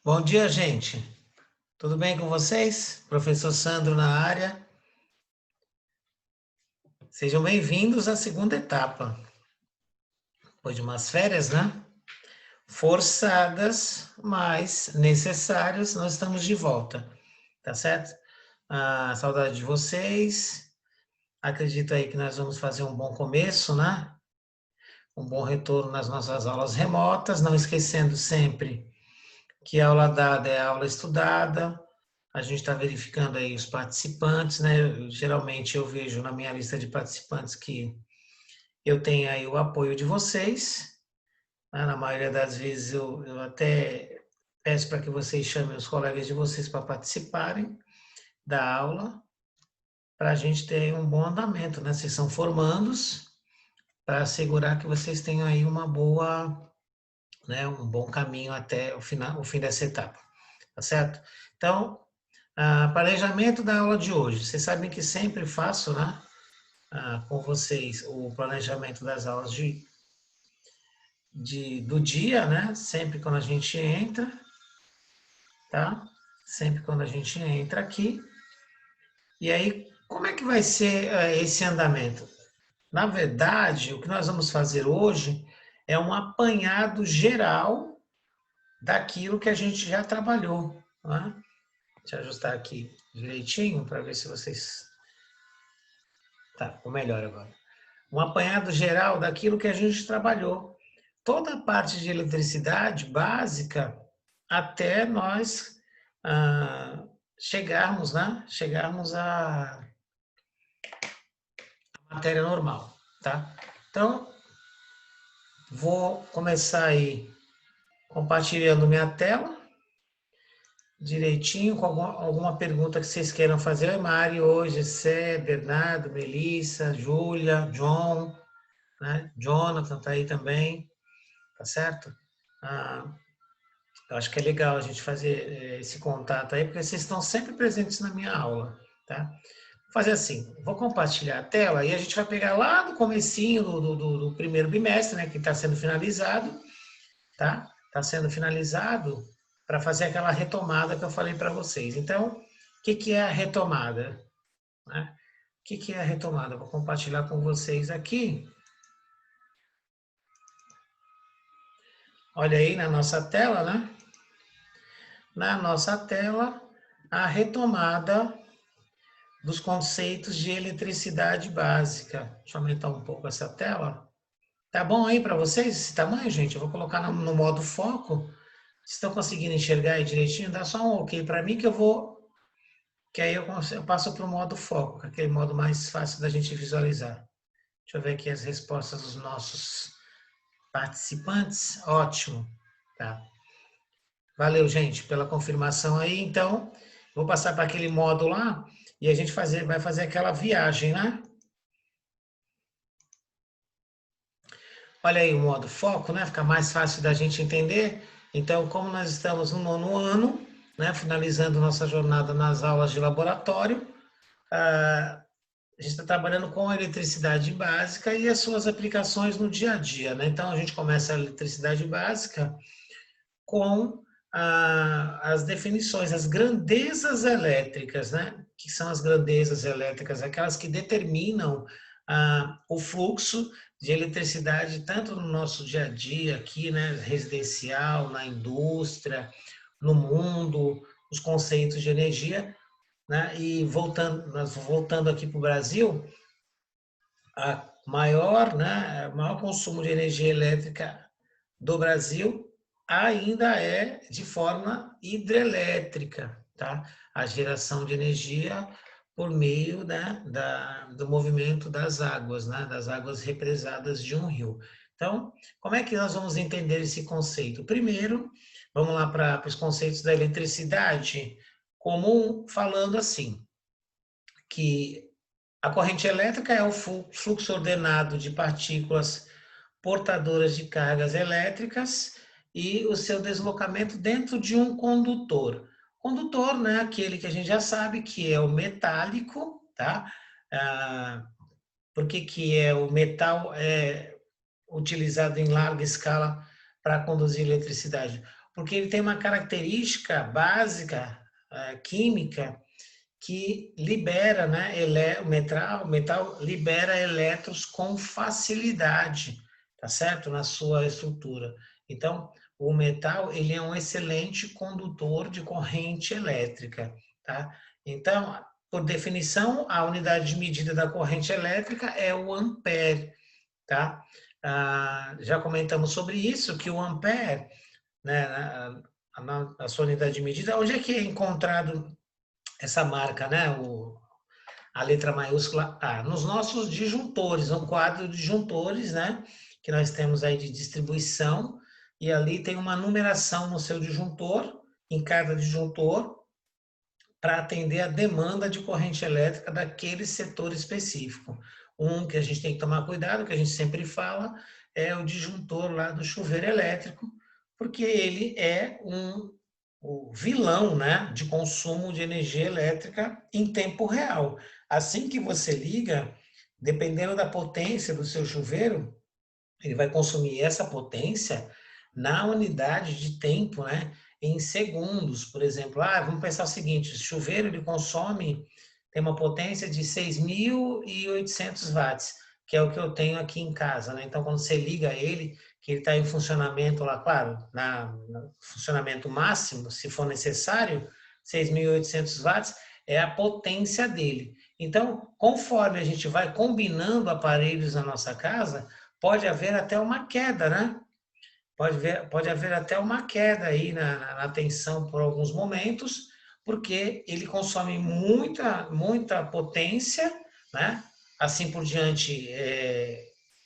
Bom dia, gente. Tudo bem com vocês? Professor Sandro na área. Sejam bem-vindos à segunda etapa. Depois de umas férias, né? Forçadas, mas necessárias, nós estamos de volta, tá certo? Saudade de vocês. Acredito aí que nós vamos fazer um bom começo, né? Um bom retorno nas nossas aulas remotas, não esquecendo sempre que a aula dada é a aula estudada. A gente está verificando aí os participantes, né? Geralmente eu vejo na minha lista de participantes que eu tenho aí o apoio de vocês, né? Na maioria das vezes eu até peço para que vocês chamem os colegas de vocês para participarem da aula, para a gente ter um bom andamento, né? Vocês são formandos, para assegurar que vocês tenham aí uma boa, né? Um bom caminho até o final, o fim dessa etapa, tá certo? Então, planejamento da aula de hoje. Vocês sabem que sempre faço, né, com vocês o planejamento das aulas do dia, né? Sempre quando a gente entra, tá? Sempre quando a gente entra aqui. E aí, como é que vai ser esse andamento? Na verdade, o que nós vamos fazer hoje é um apanhado geral daquilo que a gente já trabalhou, né? Deixa eu ajustar aqui direitinho para ver se vocês. Tá, ficou melhor agora. Um apanhado geral daquilo que a gente trabalhou. Toda a parte de eletricidade básica até nós chegarmos, né? Chegarmos à matéria normal, tá? Então, vou começar aí compartilhando minha tela direitinho com alguma pergunta que vocês queiram fazer. Oi, Mari, hoje, Sé, Bernardo, Melissa, Júlia, John, né? Jonathan tá aí também, tá certo? Ah, eu acho que é legal a gente fazer esse contato aí, porque vocês estão sempre presentes na minha aula, tá? Vou fazer assim, vou compartilhar a tela e a gente vai pegar lá no comecinho do primeiro bimestre, né, que está sendo finalizado, tá? Está sendo finalizado para fazer aquela retomada que eu falei para vocês. Então, o que, que é a retomada? Né? O que, que é a retomada? Vou compartilhar com vocês aqui. Olha aí na nossa tela, né? Na nossa tela, a retomada dos conceitos de eletricidade básica. Deixa eu aumentar um pouco essa tela. Tá bom aí para vocês esse tamanho, gente? Eu vou colocar no modo foco. Vocês estão conseguindo enxergar aí direitinho? Dá só um ok para mim que eu vou, que aí eu passo para o modo foco, aquele modo mais fácil da gente visualizar. Deixa eu ver aqui as respostas dos nossos participantes. Ótimo, tá? Valeu, gente, pela confirmação aí. Então, vou passar para aquele modo lá e a gente vai fazer aquela viagem, né? Olha aí o modo foco, né? Fica mais fácil da gente entender. Então, como nós estamos no nono ano, né? Finalizando nossa jornada nas aulas de laboratório, a gente está trabalhando com a eletricidade básica e as suas aplicações no dia a dia, né? Então, a gente começa a eletricidade básica com as definições, as grandezas elétricas, né? Que são as grandezas elétricas, aquelas que determinam o fluxo de eletricidade tanto no nosso dia a dia aqui, né? Residencial, na indústria, no mundo, os conceitos de energia, né? E voltando aqui para o Brasil, a maior, né? O maior consumo de energia elétrica do Brasil ainda é de forma hidrelétrica, tá? A geração de energia por meio, né, do movimento das águas, né, das águas represadas de um rio. Então, como é que nós vamos entender esse conceito? Primeiro, vamos lá para os conceitos da eletricidade comum, falando assim, que a corrente elétrica é o fluxo ordenado de partículas portadoras de cargas elétricas e o seu deslocamento dentro de um condutor. Condutor, né, aquele que a gente já sabe que é o metálico, tá? Por que é o metal utilizado em larga escala para conduzir eletricidade? porque ele tem uma característica básica, química, que libera, né, o metal libera elétrons com facilidade, tá certo? Na sua estrutura. Então, o metal, ele é um excelente condutor de corrente elétrica, tá? Então, por definição, a unidade de medida da corrente elétrica é o ampere, tá? Já comentamos sobre isso, que o ampere, né, a sua unidade de medida, onde é que é encontrado essa marca, né? A letra maiúscula A. Nos nossos disjuntores, no quadro de disjuntores, né? Que nós temos aí de distribuição, e ali tem uma numeração no seu disjuntor, em cada disjuntor, para atender a demanda de corrente elétrica daquele setor específico. Um que a gente tem que tomar cuidado, que a gente sempre fala, é o disjuntor lá do chuveiro elétrico, porque ele é o vilão, né, de consumo de energia elétrica em tempo real. Assim que você liga, dependendo da potência do seu chuveiro, ele vai consumir essa potência na unidade de tempo, né? Em segundos, por exemplo. Vamos pensar o seguinte, o chuveiro ele consome, tem uma potência de 6.800 watts, que é o que eu tenho aqui em casa, né? Então, quando você liga ele, que ele está em funcionamento lá, claro, no funcionamento máximo, se for necessário, 6.800 watts é a potência dele. Então, conforme a gente vai combinando aparelhos na nossa casa, pode haver até uma queda, né? Pode haver até uma queda aí na tensão por alguns momentos, porque ele consome muita potência, né? Assim por diante,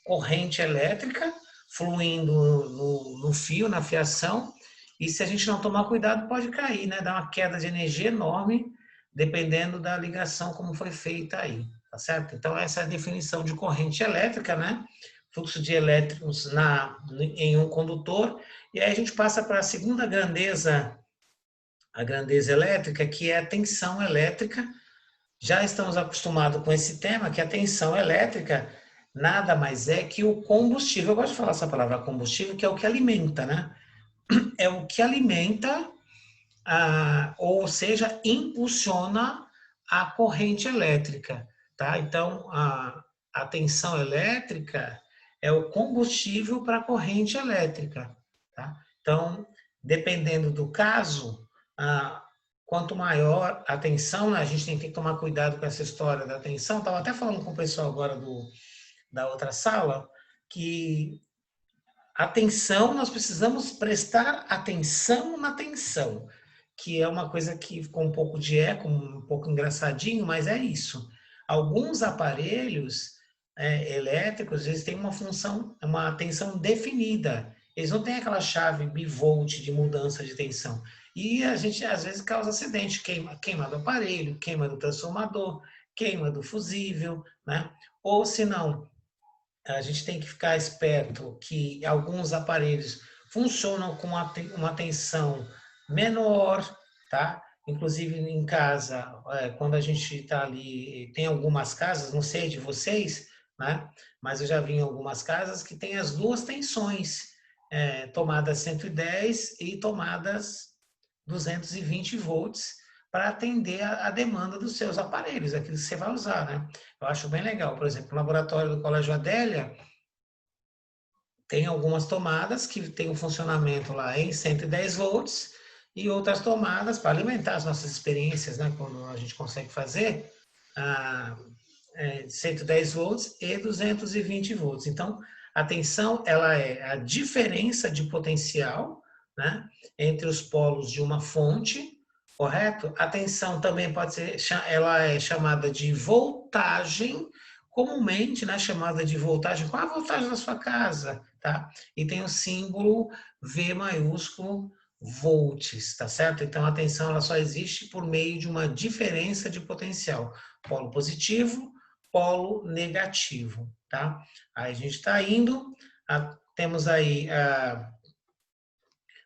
corrente elétrica fluindo no fio, na fiação, e se a gente não tomar cuidado, pode cair, né? Dar uma queda de energia enorme, dependendo da ligação como foi feita aí, tá certo? Então, essa é a definição de corrente elétrica, né? Fluxo de elétrons em um condutor, e aí a gente passa para a segunda grandeza, a grandeza elétrica, que é a tensão elétrica. Já estamos acostumados com esse tema, que a tensão elétrica nada mais é que o combustível, eu gosto de falar essa palavra combustível, que é o que alimenta, né? É o que alimenta, ou seja, impulsiona a corrente elétrica, tá? Então, a tensão elétrica é o combustível para a corrente elétrica, tá? Então, dependendo do caso, quanto maior a tensão, né, a gente tem que tomar cuidado com essa história da tensão. Estava até falando com o pessoal agora da outra sala, que a tensão, nós precisamos prestar atenção na tensão, que é uma coisa que ficou um pouco de eco, um pouco engraçadinho, mas é isso. Alguns aparelhos elétricos, eles têm uma função, uma tensão definida. Eles não têm aquela chave bivolt de mudança de tensão. E a gente, às vezes, causa acidente, queima do aparelho, queima do transformador, queima do fusível, né? Ou se não, a gente tem que ficar esperto que alguns aparelhos funcionam com uma tensão menor, tá? Inclusive em casa, quando a gente está ali, tem algumas casas, não sei de vocês, né? Mas eu já vi em algumas casas que tem as duas tensões, tomadas 110 e tomadas 220 volts, para atender a demanda dos seus aparelhos, aquilo que você vai usar, né? Eu acho bem legal. Por exemplo, o laboratório do Colégio Adélia tem algumas tomadas que tem um funcionamento lá em 110 volts e outras tomadas para alimentar as nossas experiências, né? Quando a gente consegue fazer 110 volts e 220 volts. Então, a tensão ela é a diferença de potencial, né, entre os polos de uma fonte, correto? A tensão também pode ser, ela é chamada de voltagem, comumente, né, chamada de voltagem. Qual a voltagem da sua casa, tá? E tem o símbolo V maiúsculo, volts, tá certo? Então, a tensão ela só existe por meio de uma diferença de potencial, polo positivo, polo negativo, tá? Aí a gente está indo, temos aí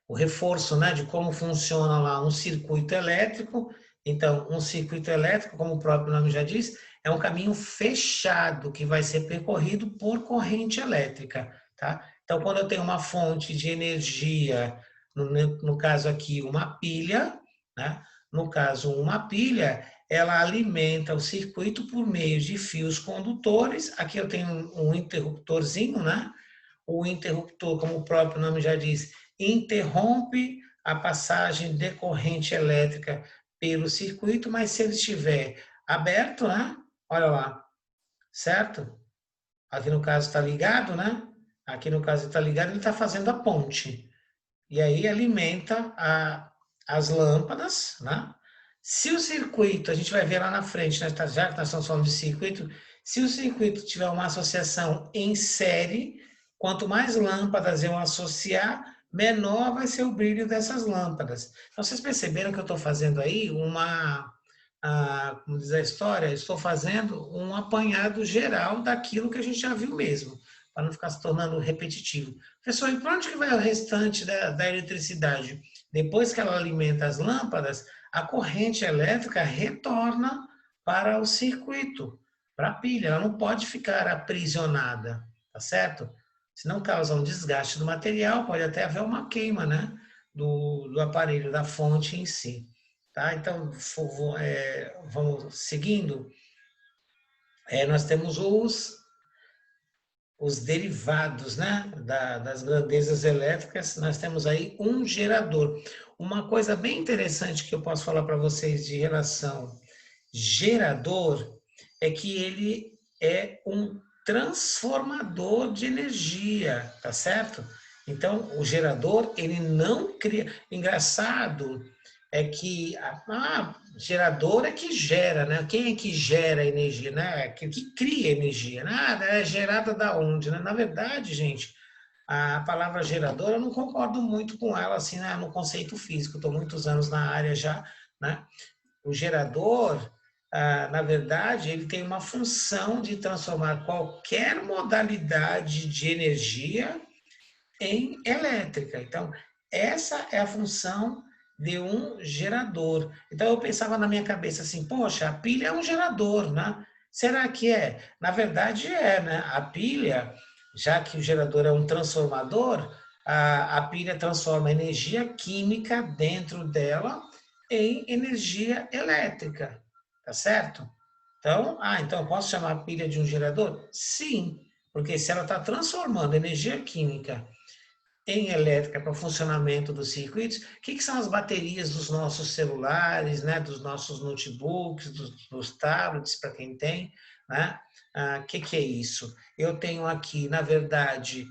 o reforço, né, de como funciona lá um circuito elétrico. Então, um circuito elétrico, como o próprio nome já diz, é um caminho fechado que vai ser percorrido por corrente elétrica, tá? Então, quando eu tenho uma fonte de energia no caso aqui, uma pilha, né? No caso, uma pilha, ela alimenta o circuito por meio de fios condutores. Aqui eu tenho um interruptorzinho, né? O interruptor, como o próprio nome já diz, interrompe a passagem de corrente elétrica pelo circuito, mas se ele estiver aberto, né? Olha lá, certo? Aqui no caso está ligado, né? Aqui no caso está ligado, ele está fazendo a ponte. E aí alimenta as lâmpadas, né? Se o circuito, a gente vai ver lá na frente, né? Já que nós estamos falando de circuito, se o circuito tiver uma associação em série, quanto mais lâmpadas eu associar, menor vai ser o brilho dessas lâmpadas. Então, vocês perceberam que eu estou fazendo aí como diz a história, estou fazendo um apanhado geral daquilo que a gente já viu mesmo, para não ficar se tornando repetitivo. Professor, e para onde que vai o restante da eletricidade? Depois que ela alimenta as lâmpadas, a corrente elétrica retorna para o circuito, para a pilha. Ela não pode ficar aprisionada, tá certo? Senão causa um desgaste do material, pode até haver uma queima, né? Do aparelho, da fonte em si. Tá? Então, vamos seguindo. Nós temos os derivados, né, das grandezas elétricas. Nós temos aí um gerador. Uma coisa bem interessante que eu posso falar para vocês de relação gerador é que ele é um transformador de energia, tá certo? Então, o gerador, ele não cria. Engraçado é que gerador é que gera, né? Quem é que gera energia, né? Que cria energia, né? É gerada da onde, né? Na verdade, gente, a palavra gerador eu não concordo muito com ela assim, né? No conceito físico. Estou muitos anos na área já, né? O gerador, na verdade, ele tem uma função de transformar qualquer modalidade de energia em elétrica. Então, essa é a função de um gerador. Então, eu pensava na minha cabeça assim, poxa, a pilha é um gerador, né? Será que é? Na verdade, é, né? A pilha, já que o gerador é um transformador, a pilha transforma energia química dentro dela em energia elétrica, tá certo? Então eu posso chamar a pilha de um gerador? Sim, porque se ela está transformando energia química em elétrica para o funcionamento dos circuitos, o que são as baterias dos nossos celulares, né, dos nossos notebooks, dos tablets, para quem tem, né? Que é isso? Eu tenho aqui, na verdade,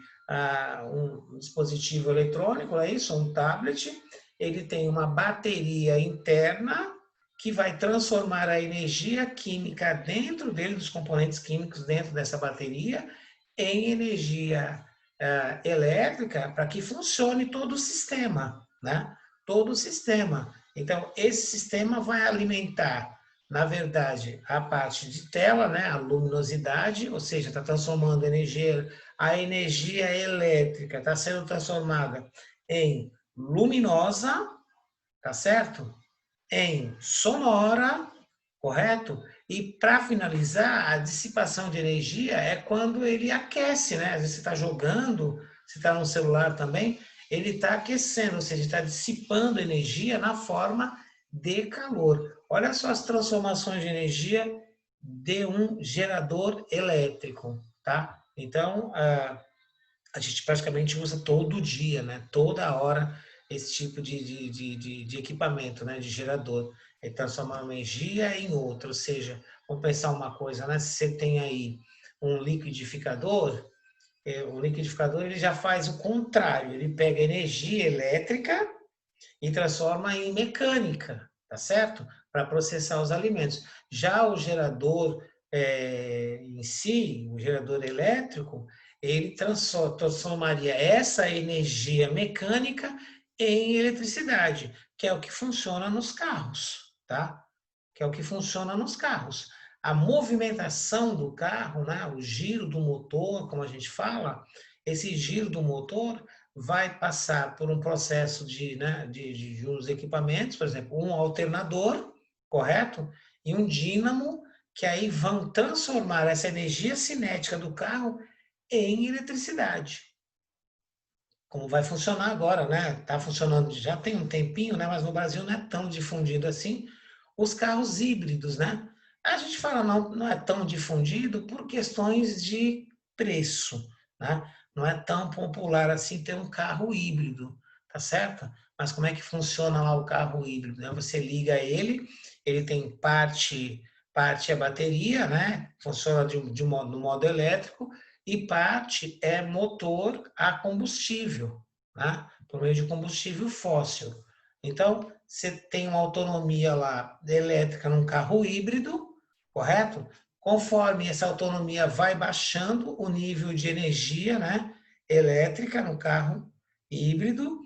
um dispositivo eletrônico, é isso? Um tablet, ele tem uma bateria interna que vai transformar a energia química dentro dele, dos componentes químicos dentro dessa bateria, em energia elétrica para que funcione todo o sistema, né? Todo o sistema. Então, esse sistema vai alimentar, na verdade, a parte de tela, né? A luminosidade, ou seja, está transformando a energia elétrica está sendo transformada em luminosa, tá certo? Em sonora, correto? E para finalizar, a dissipação de energia é quando ele aquece, né? Às vezes você está jogando, você está no celular também, ele está aquecendo, ou seja, está dissipando energia na forma de calor. Olha só as transformações de energia de um gerador elétrico, tá? Então, a gente praticamente usa todo dia, né? Toda hora esse tipo de equipamento, né? De gerador. Ele transforma uma energia em outra, ou seja, vamos pensar uma coisa, né? Se você tem aí um liquidificador, o liquidificador ele já faz o contrário, ele pega energia elétrica e transforma em mecânica, tá certo? Para processar os alimentos. Já o gerador em si, o gerador elétrico, ele transformaria essa energia mecânica em eletricidade, que é o que funciona nos carros, tá? Que é o que funciona nos carros. A movimentação do carro, né, o giro do motor, como a gente fala, esse giro do motor vai passar por um processo né, de uns equipamentos, por exemplo, um alternador, correto? E um dínamo, que aí vão transformar essa energia cinética do carro em eletricidade. como vai funcionar agora, né? Está funcionando já tem um tempinho, né? Mas no Brasil não é tão difundido assim, os carros híbridos, né? A gente fala não é tão difundido por questões de preço, né? Não é tão popular assim ter um carro híbrido, tá certo? Mas como é que funciona lá o carro híbrido, né? Você liga ele tem parte é bateria, né? Funciona no modo elétrico, e parte é motor a combustível, né? Por meio de combustível fóssil. Então, você tem uma autonomia lá elétrica num carro híbrido, correto? Conforme essa autonomia vai baixando o nível de energia, né, elétrica no carro híbrido,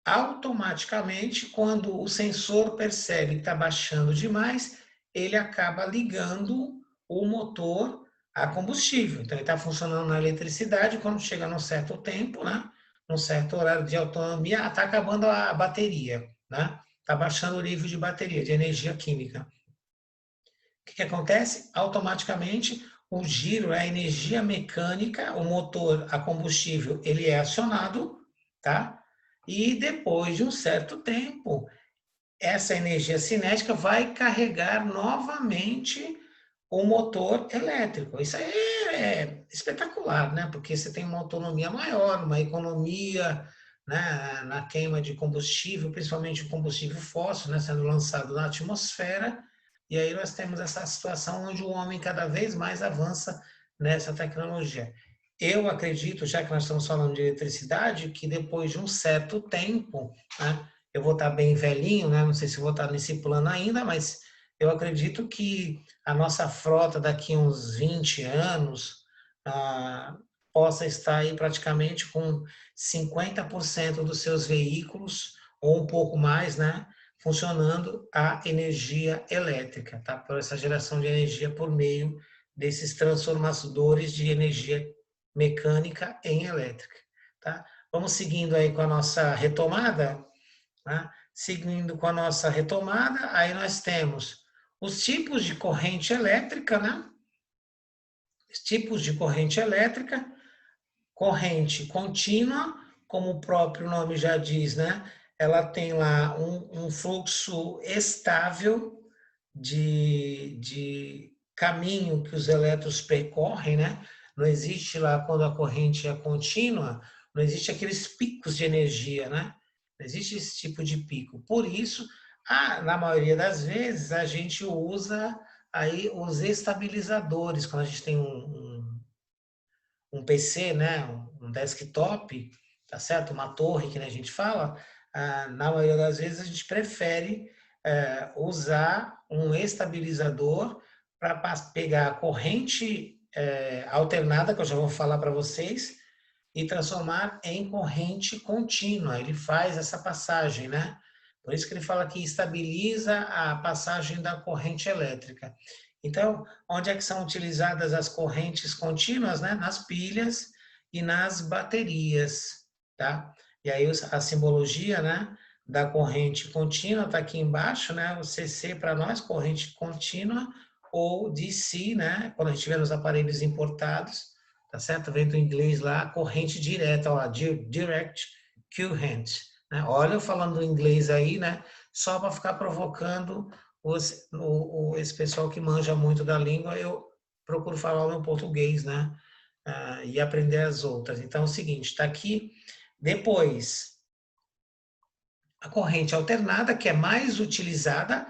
automaticamente, quando o sensor percebe que está baixando demais, ele acaba ligando o motor a combustível. Então, ele está funcionando na eletricidade, quando chega num certo tempo, né, num certo horário de autonomia, está acabando a bateria, né? Está baixando o nível de bateria, de energia química. O que acontece? Automaticamente, o giro, a energia mecânica, o motor a combustível, ele é acionado, tá? E depois de um certo tempo, essa energia cinética vai carregar novamente o motor elétrico. Isso aí é espetacular, né? Porque você tem uma autonomia maior, uma economia, né, na queima de combustível, principalmente o combustível fóssil, né, sendo lançado na atmosfera. E aí nós temos essa situação onde o homem cada vez mais avança nessa tecnologia. Eu acredito, já que nós estamos falando de eletricidade, que depois de um certo tempo, né, eu vou estar bem velhinho, né? Não sei se vou estar nesse plano ainda, mas eu acredito que a nossa frota daqui a uns 20 anos ah, possa estar aí praticamente com 50% dos seus veículos, ou um pouco mais, né? Funcionando a energia elétrica, tá? Por essa geração de energia por meio desses transformadores de energia mecânica em elétrica, tá? Vamos seguindo aí com a nossa retomada, né? Seguindo com a nossa retomada, aí nós temos os tipos de corrente elétrica, né? Os tipos de corrente elétrica, corrente contínua, como o próprio nome já diz, né? Ela tem lá um fluxo estável de caminho que os elétrons percorrem, né? Não existe lá, quando a corrente é contínua, não existe aqueles picos de energia, né? Não existe esse tipo de pico. Por isso, na maioria das vezes, a gente usa aí os estabilizadores, quando a gente tem um PC, né? Um desktop, tá certo? Uma torre, que a gente fala, na maioria das vezes a gente prefere usar um estabilizador para pegar a corrente alternada, que eu já vou falar para vocês, e transformar em corrente contínua. Ele faz essa passagem, né? Por isso que ele fala que estabiliza a passagem da corrente elétrica. Então, onde é que são utilizadas as correntes contínuas, né? Nas pilhas e nas baterias, tá? E aí a simbologia, né, da corrente contínua está aqui embaixo, né? O CC para nós, corrente contínua, ou DC, né? Quando a gente vê nos aparelhos importados, tá certo? Vem do inglês lá, corrente direta, ó, direct current, né? Olha eu falando inglês aí, né? Só para ficar provocando esse pessoal que manja muito da língua, eu procuro falar o meu português, né? E aprender as outras. Então é o seguinte, está aqui. Depois, a corrente alternada, que é mais utilizada.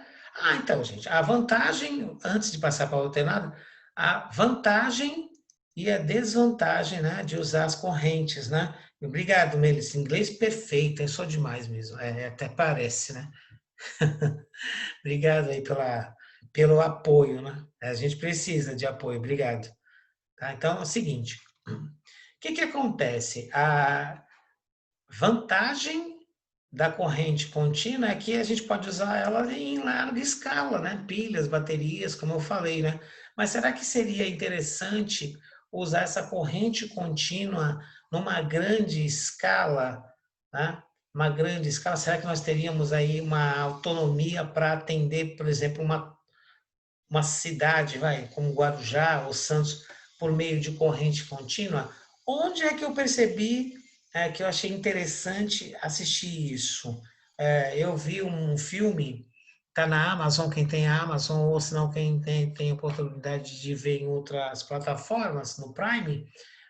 Então, gente, a vantagem, antes de passar para a alternada, a vantagem e a desvantagem, né, de usar as correntes, né? Obrigado, Melis. Inglês perfeito, é só demais mesmo. Até parece, né? Obrigado aí pelo apoio, né? A gente precisa de apoio, obrigado. Tá? Então, é o seguinte, o que acontece? A vantagem da corrente contínua é que a gente pode usar ela em larga escala, né? Pilhas, baterias, como eu falei, né? Mas será que seria interessante usar essa corrente contínua numa grande escala, né? Uma grande escala, será que nós teríamos aí uma autonomia para atender, por exemplo, uma cidade, vai, como Guarujá ou Santos, por meio de corrente contínua? Onde é que eu percebi que eu achei interessante assistir isso. Eu vi um filme, tá na Amazon, quem tem a Amazon, ou se não, quem tem oportunidade de ver em outras plataformas, no Prime,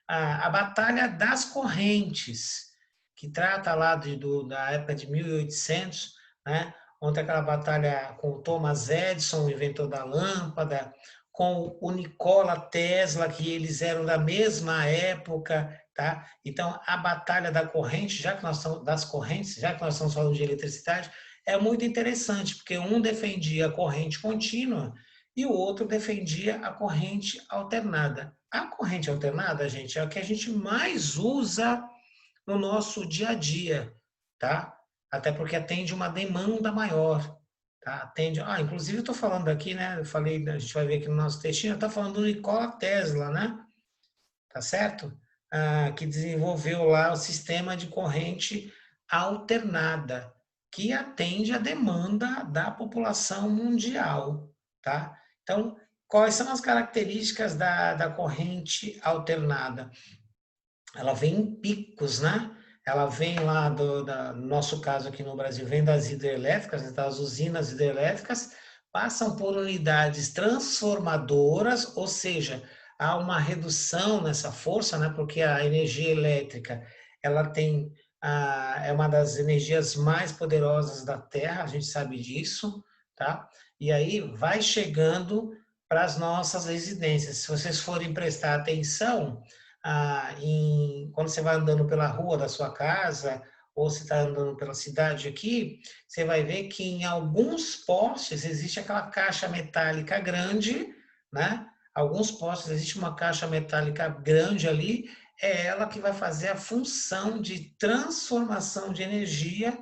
a Batalha das Correntes, que trata lá da época de 1800, né? Onde aquela batalha com o Thomas Edison, o inventor da lâmpada, com o Nikola Tesla, que eles eram da mesma época, tá? Então, a batalha da corrente, já que nós estamos das correntes, já que nós estamos falando de eletricidade, é muito interessante, porque um defendia a corrente contínua e o outro defendia a corrente alternada. A corrente alternada, gente, é o que a gente mais usa no nosso dia a dia, tá? Até porque atende uma demanda maior, tá? Atende, inclusive eu estou falando aqui, né? Eu falei, a gente vai ver aqui no nosso textinho, está falando do Nikola Tesla, né? Tá certo? Que desenvolveu lá o sistema de corrente alternada, que atende à demanda da população mundial, tá? Então, quais são as características da corrente alternada? Ela vem em picos, né? Ela vem lá no nosso caso aqui no Brasil, vem das hidrelétricas, né, das usinas hidrelétricas, passam por unidades transformadoras, ou seja, há uma redução nessa força, né? Porque a energia elétrica, ela tem, é uma das energias mais poderosas da Terra, a gente sabe disso, tá? E aí vai chegando para as nossas residências. Se vocês forem prestar atenção, quando você vai andando pela rua da sua casa, ou se está andando pela cidade aqui, você vai ver que em alguns postes existe aquela caixa metálica grande, né? Alguns postes existe uma caixa metálica grande ali, é ela que vai fazer a função de transformação de energia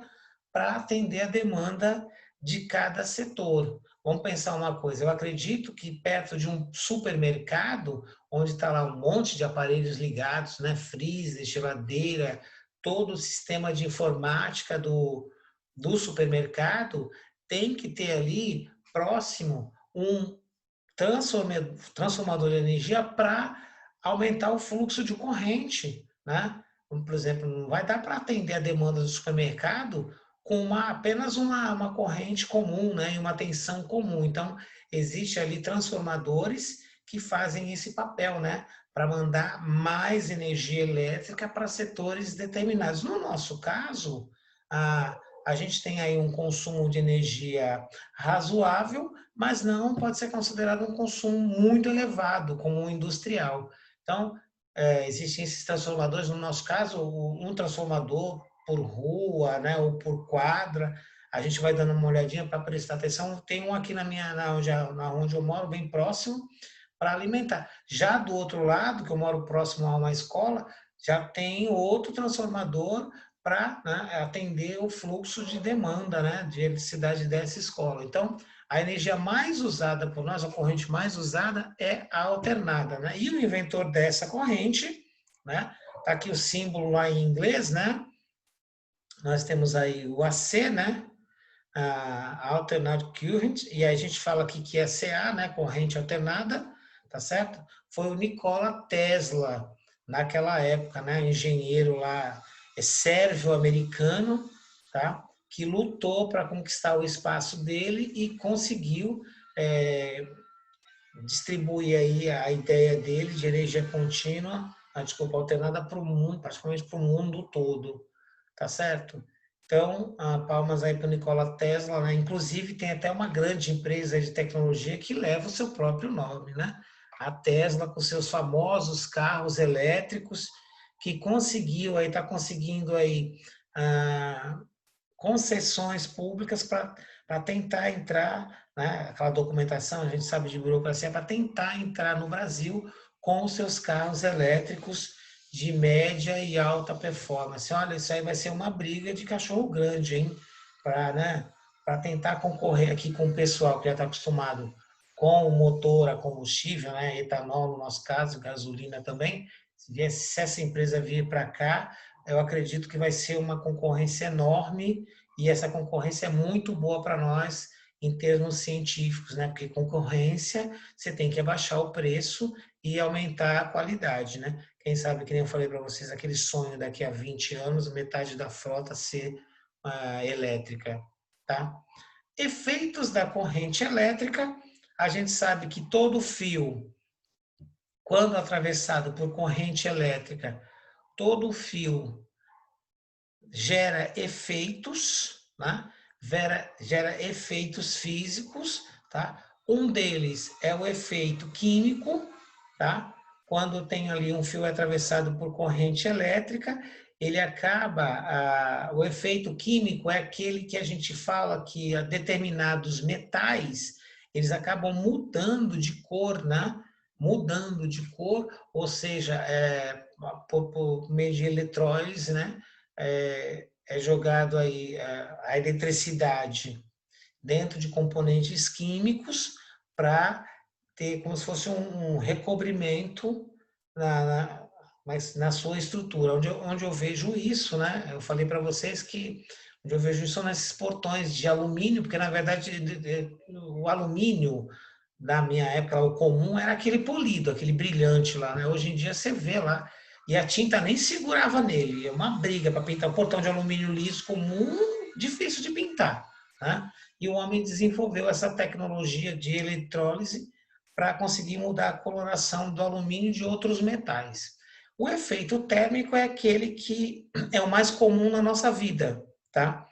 para atender a demanda de cada setor. Vamos pensar uma coisa, eu acredito que perto de um supermercado, onde está lá um monte de aparelhos ligados, né, freezer, geladeira, todo o sistema de informática do supermercado, tem que ter ali próximo um transformador de energia para aumentar o fluxo de corrente, né? Por exemplo, não vai dar para atender a demanda do supermercado com apenas uma corrente comum, né? E uma tensão comum. Então, existe ali transformadores que fazem esse papel, né? Para mandar mais energia elétrica para setores determinados. No nosso caso, a gente tem aí um consumo de energia razoável, mas não pode ser considerado um consumo muito elevado, como o industrial. Então, existem esses transformadores, no nosso caso, um transformador por rua, né, ou por quadra, a gente vai dando uma olhadinha para prestar atenção. Tem um aqui na onde eu moro, bem próximo, para alimentar. Já do outro lado, que eu moro próximo a uma escola, já tem outro transformador para, né, atender o fluxo de demanda, né, de eletricidade dessa escola. Então, a energia mais usada por nós, a corrente mais usada é a alternada, né? E o inventor dessa corrente, né? Tá aqui o símbolo lá em inglês, né? Nós temos aí o AC, né? A alternate current, e aí a gente fala aqui que é CA, né? Corrente alternada, tá certo? Foi o Nikola Tesla, naquela época, né? Engenheiro lá, sérvio-americano, tá? Que lutou para conquistar o espaço dele e conseguiu é, distribuir aí a ideia dele de energia contínua, desculpa, alternada para o mundo, praticamente para o mundo todo, tá certo? Então, palmas aí para o Nikola Tesla, né? Inclusive tem até uma grande empresa de tecnologia que leva o seu próprio nome, né? A Tesla com seus famosos carros elétricos que conseguiu aí, está conseguindo aí concessões públicas para tentar entrar, né, aquela documentação, a gente sabe de burocracia, para tentar entrar no Brasil com os seus carros elétricos de média e alta performance. Olha, isso aí vai ser uma briga de cachorro grande, hein? Para, né, para tentar concorrer aqui com o pessoal que já está acostumado com o motor a combustível, né, etanol no nosso caso, gasolina também. Se essa empresa vir para cá, eu acredito que vai ser uma concorrência enorme e essa concorrência é muito boa para nós em termos científicos, né? Porque concorrência, você tem que abaixar o preço e aumentar a qualidade, né? Quem sabe, que nem eu falei para vocês, aquele sonho daqui a 20 anos, metade da frota ser elétrica, tá? Efeitos da corrente elétrica, a gente sabe que todo fio, quando atravessado por corrente elétrica, todo fio gera efeitos, né? Gera efeitos físicos, tá? Um deles é o efeito químico, tá? Quando tem ali um fio atravessado por corrente elétrica, ele acaba, o efeito químico é aquele que a gente fala que determinados metais, eles acabam mudando de cor, né? Mudando de cor, ou seja, por meio de eletrólise, né? É jogado aí a eletricidade dentro de componentes químicos para ter como se fosse um recobrimento na sua estrutura. Onde eu vejo isso, né? Eu falei para vocês que onde eu vejo isso são nesses portões de alumínio, porque na verdade o alumínio na minha época o comum era aquele polido, aquele brilhante lá, né? Hoje em dia você vê lá e a tinta nem segurava nele, é uma briga para pintar um portão de alumínio liso comum, difícil de pintar, né? E o homem desenvolveu essa tecnologia de eletrólise para conseguir mudar a coloração do alumínio e de outros metais. O efeito térmico é aquele que é o mais comum na nossa vida, tá?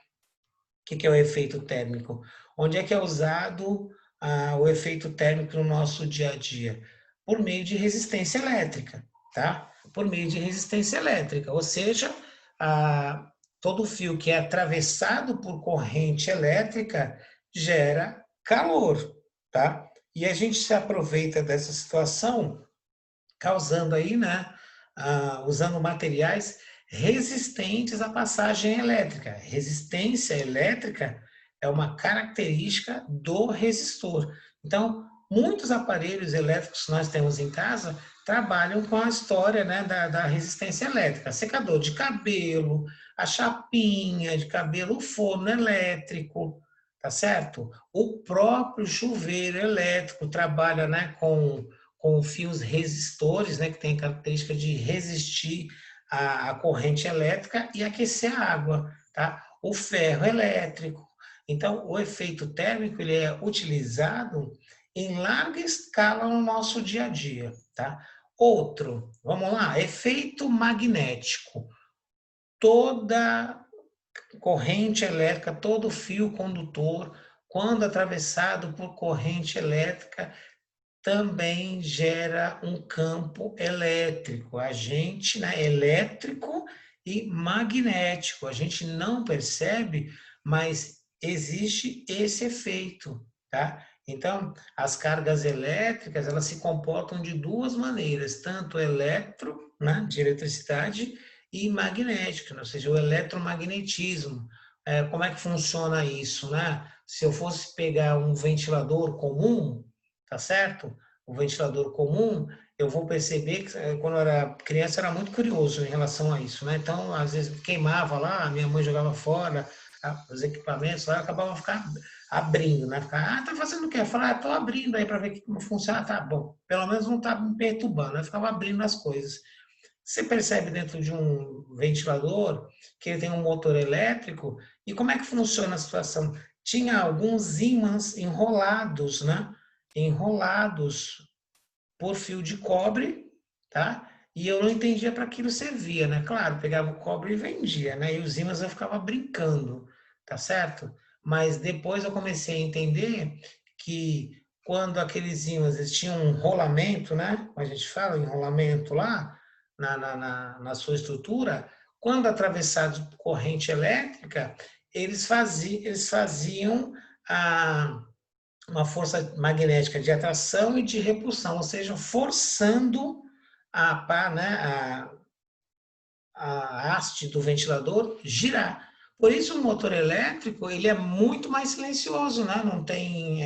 O que é o efeito térmico? Onde é que é usado o efeito térmico no nosso dia a dia? Por meio de resistência elétrica, tá? Por meio de resistência elétrica, ou seja, todo fio que é atravessado por corrente elétrica gera calor, tá? E a gente se aproveita dessa situação causando aí, né, usando materiais resistentes à passagem elétrica. Resistência elétrica é uma característica do resistor. Então, muitos aparelhos elétricos que nós temos em casa trabalham com a história, né, da resistência elétrica. Secador de cabelo, a chapinha de cabelo, o forno elétrico, tá certo? O próprio chuveiro elétrico trabalha, né, com fios resistores, né, que tem a característica de resistir à corrente elétrica e aquecer a água, tá? O ferro elétrico. Então, o efeito térmico ele é utilizado em larga escala no nosso dia a dia, tá? Outro, vamos lá, efeito magnético. Toda corrente elétrica, todo fio condutor, quando atravessado por corrente elétrica, também gera um campo elétrico, agente, né, elétrico e magnético. A gente não percebe, mas existe esse efeito, tá? Então, as cargas elétricas, elas se comportam de duas maneiras, tanto né, de eletricidade e magnética, ou seja, o eletromagnetismo. Como é que funciona isso, né? Se eu fosse pegar um ventilador comum, tá certo? O ventilador comum, eu vou perceber que quando eu era criança era muito curioso em relação a isso, né? Então, às vezes queimava lá, a minha mãe jogava fora os equipamentos lá, acabava ficar abrindo, né? Ficar, tá fazendo o quê? Eu falava, tô abrindo aí para ver como funciona, tá bom. Pelo menos não tá me perturbando, eu ficava abrindo as coisas. Você percebe dentro de um ventilador que ele tem um motor elétrico e como é que funciona a situação? Tinha alguns ímãs enrolados, né? Enrolados por fio de cobre, tá? E eu não entendia para aquilo servia, né? Claro, pegava o cobre e vendia, né? E os ímãs eu ficava brincando, tá certo? Mas depois eu comecei a entender que quando aqueles ímãs eles tinham um rolamento, né? Como a gente fala, enrolamento lá na sua estrutura, quando atravessados por corrente elétrica, eles faziam uma força magnética de atração e de repulsão, ou seja, forçando a pá, né, a haste do ventilador girar. Por isso o motor elétrico ele é muito mais silencioso, né? Não tem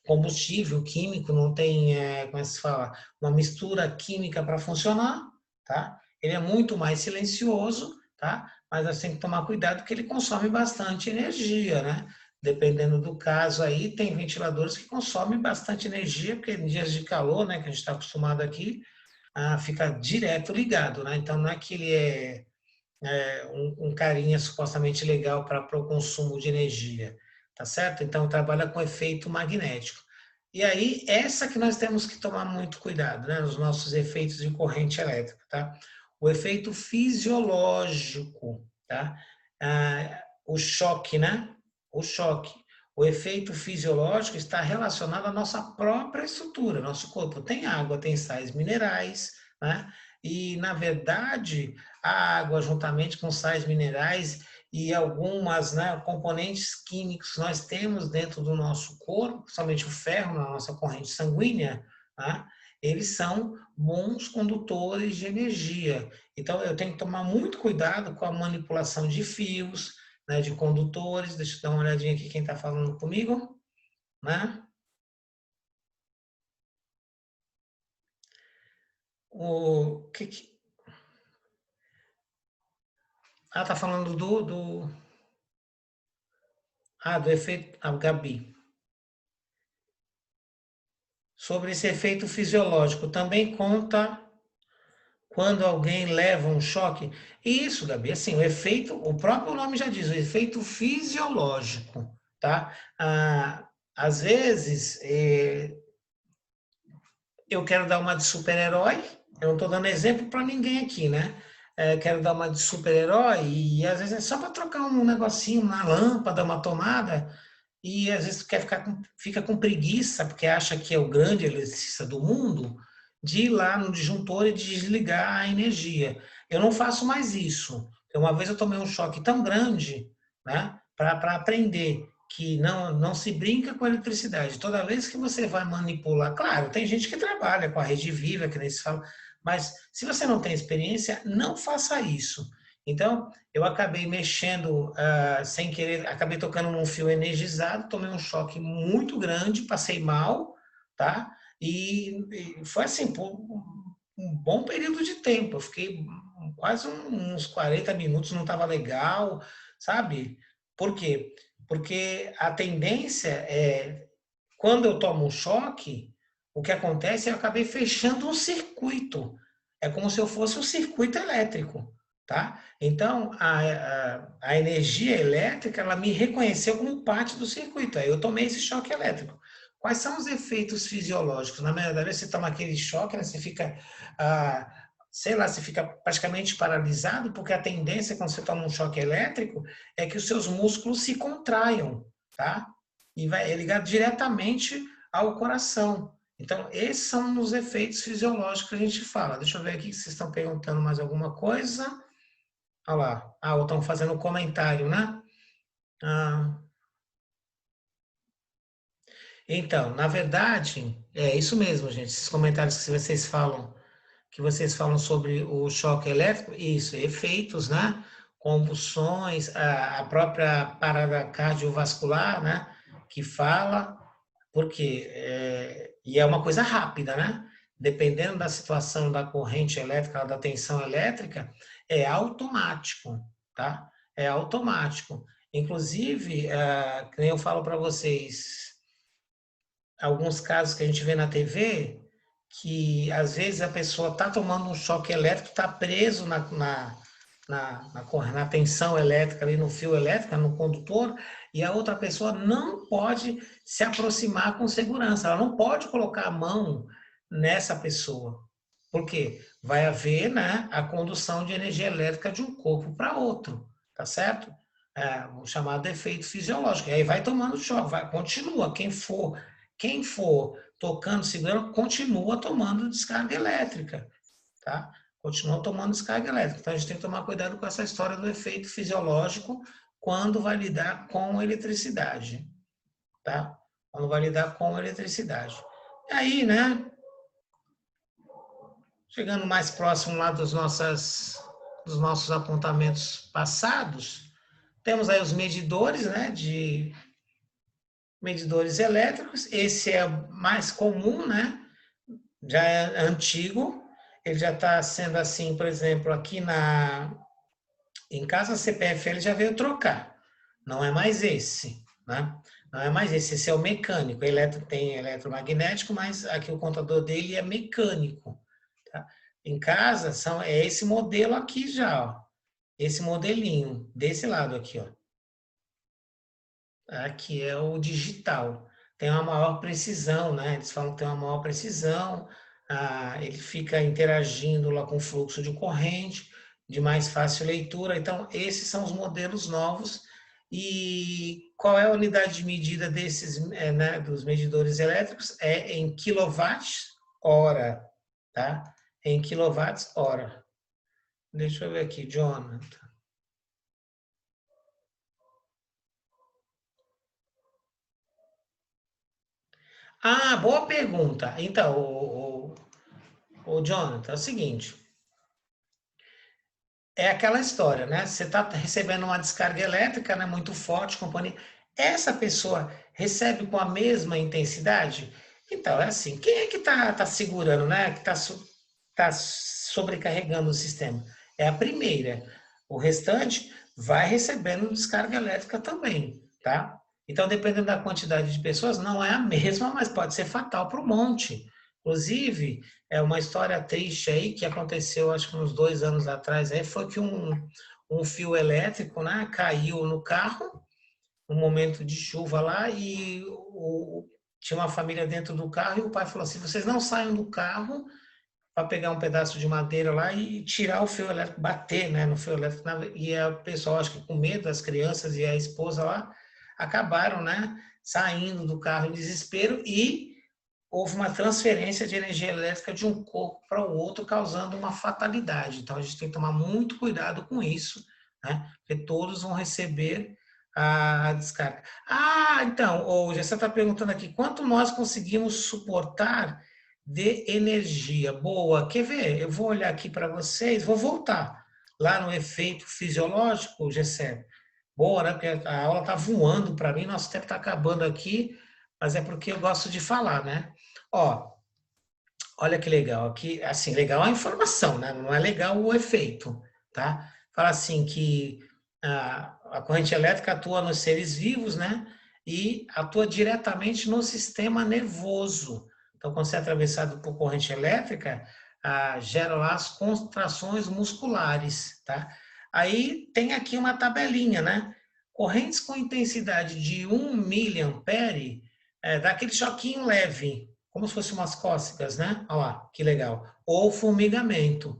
combustível químico, não tem, como é que se fala, uma mistura química para funcionar, tá? Ele é muito mais silencioso, tá? Mas nós temos que tomar cuidado porque ele consome bastante energia, né? Dependendo do caso aí, tem ventiladores que consomem bastante energia, porque em dias de calor, né, que a gente está acostumado aqui, fica direto ligado, né? Então não é que ele é um carinha supostamente legal para o consumo de energia, tá certo? Então trabalha com efeito magnético. E aí, essa que nós temos que tomar muito cuidado, né? Nos nossos efeitos de corrente elétrica, tá? O efeito fisiológico, tá? O choque, né? O choque. O efeito fisiológico está relacionado à nossa própria estrutura. Nosso corpo tem água, tem sais minerais, né? E, na verdade, a água, juntamente com sais minerais e algumas, né, componentes químicos que nós temos dentro do nosso corpo, principalmente o ferro na nossa corrente sanguínea, né, eles são bons condutores de energia. Então, eu tenho que tomar muito cuidado com a manipulação de fios, né, de condutores. Deixa eu dar uma olhadinha aqui quem está falando comigo, né? O que. Tá falando do efeito. Gabi. Sobre esse efeito fisiológico, também conta quando alguém leva um choque. Isso, Gabi, assim, o próprio nome já diz, o efeito fisiológico, tá? Às vezes, eu quero dar uma de super-herói, eu não estou dando exemplo para ninguém aqui, né? Quero dar uma de super-herói e às vezes é só para trocar um negocinho na lâmpada, uma tomada, e às vezes tu fica com preguiça, porque acha que é o grande eletricista do mundo, de ir lá no disjuntor e desligar a energia. Eu não faço mais isso. Uma vez eu tomei um choque tão grande, né, para aprender que não se brinca com a eletricidade. Toda vez que você vai manipular, claro, tem gente que trabalha com a rede viva, que nem se fala, mas se você não tem experiência, não faça isso. Então, eu acabei mexendo sem querer, acabei tocando num fio energizado, tomei um choque muito grande, passei mal, tá? E foi assim, por um bom período de tempo. Eu fiquei quase uns 40 minutos, não estava legal, sabe? Por quê? Porque a tendência é, quando eu tomo um choque, o que acontece é que eu acabei fechando um circuito. É como se eu fosse um circuito elétrico, tá? Então, a energia elétrica, ela me reconheceu como parte do circuito. Aí eu tomei esse choque elétrico. Quais são os efeitos fisiológicos? Na verdade, você toma aquele choque, né? Você fica, ah, sei lá, você fica praticamente paralisado, porque a tendência quando você toma um choque elétrico é que os seus músculos se contraiam, tá? E vai ligar diretamente ao coração. Então, esses são os efeitos fisiológicos que a gente fala. Deixa eu ver aqui se vocês estão perguntando mais alguma coisa. Olha lá. Ou estão fazendo um comentário, né? Ah, então, na verdade, é isso mesmo, gente. Esses comentários que vocês falam sobre o choque elétrico, isso, efeitos, né? Convulsões, a própria parada cardiovascular, né? Que fala, porque e é uma coisa rápida, né? Dependendo da situação da corrente elétrica, da tensão elétrica, é automático, tá? É automático. Inclusive, que nem eu falo para vocês, alguns casos que a gente vê na TV, que às vezes a pessoa está tomando um choque elétrico, está preso na tensão elétrica, ali no fio elétrico, no condutor, e a outra pessoa não pode se aproximar com segurança, ela não pode colocar a mão nessa pessoa. Por quê? Vai haver, né, a condução de energia elétrica de um corpo para outro, tá certo? O chamado efeito fisiológico. E aí vai tomando choque, continua. Quem for tocando, segurando, continua tomando descarga elétrica, tá? Continua tomando descarga elétrica. Então a gente tem que tomar cuidado com essa história do efeito fisiológico quando vai lidar com eletricidade, tá? Quando vai lidar com eletricidade. E aí, né? Chegando mais próximo lá dos nossos apontamentos passados, temos aí os medidores, né? De medidores elétricos. Esse é o mais comum, né? Já é antigo, ele já está sendo assim, por exemplo, aqui em casa a CPFL já veio trocar, não é mais esse, né? Não é mais esse é o mecânico, tem eletromagnético, mas aqui o contador dele é mecânico, tá? Em casa, é esse modelo aqui já, ó. Esse modelinho, desse lado aqui, ó. Aqui é o digital. Tem uma maior precisão, né? Eles falam que tem uma maior precisão, ele fica interagindo lá com o fluxo de corrente, de mais fácil leitura. Então, esses são os modelos novos. E qual é a unidade de medida desses, né, dos medidores elétricos? É em quilowatts-hora, tá? Em quilowatts-hora. Deixa eu ver aqui, Jonathan. Ah, boa pergunta. Então, o Jonathan, é o seguinte, é aquela história, né? Você está recebendo uma descarga elétrica, né, muito forte, companhia. Essa pessoa recebe com a mesma intensidade? Então, é assim, quem é que tá segurando, né? Que tá sobrecarregando o sistema? É a primeira. O restante vai recebendo descarga elétrica também, tá? Então, dependendo da quantidade de pessoas, não é a mesma, mas pode ser fatal para o monte. Inclusive, é uma história triste aí que aconteceu, acho que uns 2 anos atrás, aí foi que um fio elétrico, né, caiu no carro, um momento de chuva lá, e tinha uma família dentro do carro, e o pai falou assim: vocês não saiam do carro para pegar um pedaço de madeira lá e tirar o fio elétrico, bater, né, no fio elétrico. E o pessoal, acho que com medo, as crianças e a esposa lá, acabaram, né, saindo do carro em desespero e houve uma transferência de energia elétrica de um corpo para o outro, causando uma fatalidade. Então, a gente tem que tomar muito cuidado com isso, né? Porque todos vão receber a descarga. Ah, então, o Gessé está perguntando aqui, quanto nós conseguimos suportar de energia? Boa, quer ver? Eu vou olhar aqui para vocês, vou voltar lá no efeito fisiológico, Gessé. Boa, né? Porque a aula está voando para mim, nosso tempo está acabando aqui, mas é porque eu gosto de falar, né? Ó, olha que legal. Aqui, assim, legal a informação, né? Não é legal o efeito, tá? Fala assim que a corrente elétrica atua nos seres vivos, né? E atua diretamente no sistema nervoso. Então, quando você é atravessado por corrente elétrica, gera lá as contrações musculares, tá? Aí tem aqui uma tabelinha, né? Correntes com intensidade de 1 miliampere dá aquele choquinho leve, como se fosse umas cócegas, né? Olha lá, que legal. Ou formigamento.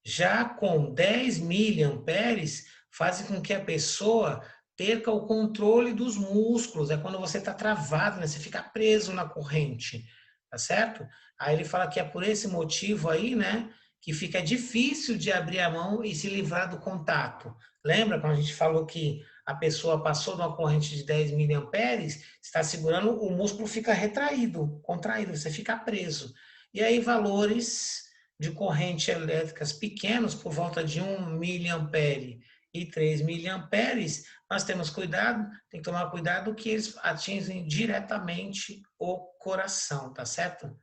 Já com 10 miliamperes, faz com que a pessoa perca o controle dos músculos. É quando você está travado, né? Você fica preso na corrente, tá certo? Aí ele fala que é por esse motivo aí, né? Que fica difícil de abrir a mão e se livrar do contato. Lembra quando a gente falou que a pessoa passou de uma corrente de 10 miliamperes, está segurando, o músculo fica retraído, contraído, você fica preso. E aí valores de corrente elétricas pequenos, por volta de 1 miliampere e 3 miliamperes, nós temos cuidado, tem que tomar cuidado que eles atingem diretamente o coração, tá certo?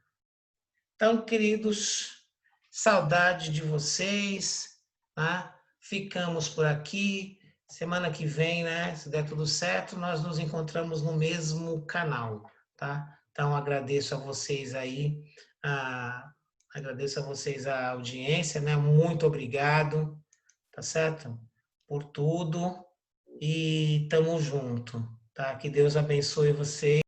Então, queridos, saudade de vocês, tá? Ficamos por aqui. Semana que vem, né? Se der tudo certo, nós nos encontramos no mesmo canal, tá? Então, agradeço a vocês aí, a, agradeço a vocês a audiência, né? Muito obrigado, tá certo? Por tudo e tamo junto, tá? Que Deus abençoe vocês.